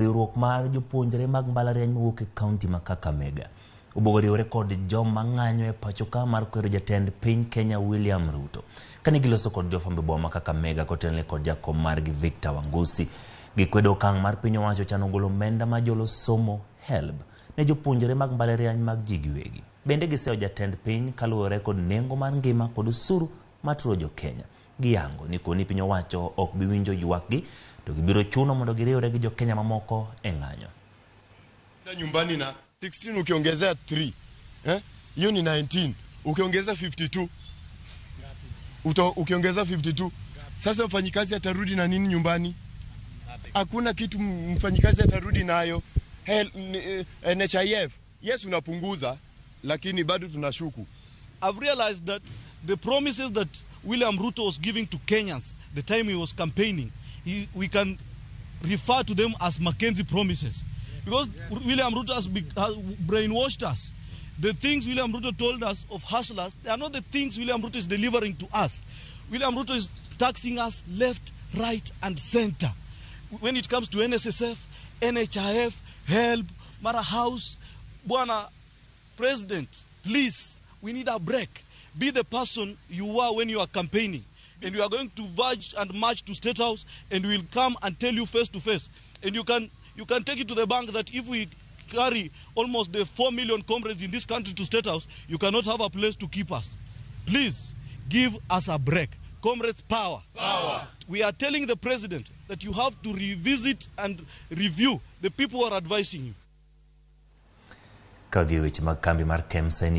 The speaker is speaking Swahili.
Riwruok mar jopuonjre mag mbalariany mowuok e kaunti ma Kakamega obogoriwore kod joma ng'anyo e pacho ka mar kwero jatend piny Kenya William Ruto. Kane giloso kod jofwambo boma ma Kakamega kotenore kod jakom margi Victor Wangusi, gikwedo okang' mar piny owacho chano golo omenda ma jolo somo HELB ne jopuonjre mag mbalariany mag ji giwegi. Bende giseyo jatend piny kaluwore kod nengo mar ngima kod osuru maturo jo Kenya. Giyango ni koni piny owacho ok biwinjo ywakgi to gibiro chuno mondo giriwre gi jo Kenya mamoko e ng'anyo. Nyumbani na 16 ukiongezea 3, hiyo ni 19, ukiongeza 52. Ukiongeza 52. Sasa mfanyikazi atarudi na nini nyumbani? Hakuna kitu mfanyikazi atarudi nayo. NHIF, yes unapunguza, lakini bado tunashuku. I've realized that the promises that William Ruto was giving to Kenyans the time he was campaigning, we can refer to them as Mackenzie promises. Because William Ruto has brainwashed us. The things William Ruto told us of hustlers, they are not the things William Ruto is delivering to us. William Ruto is taxing us left, right, and center. When it comes to NSSF, NHIF, HELB, Mara House, Bwana President, please, we need a break. Be the person you were when you are campaigning. And you are going to verge and march to State House, and we will come and tell you face to face. And you can take it to the bank that if we carry almost the 4 million comrades in this country to State House, you cannot have a place to keep us. Please, give us a break. Comrades, power. Power. We are telling the president that you have to revisit and review the people who are advising you. Kagi weche mag kambi mar KEMSA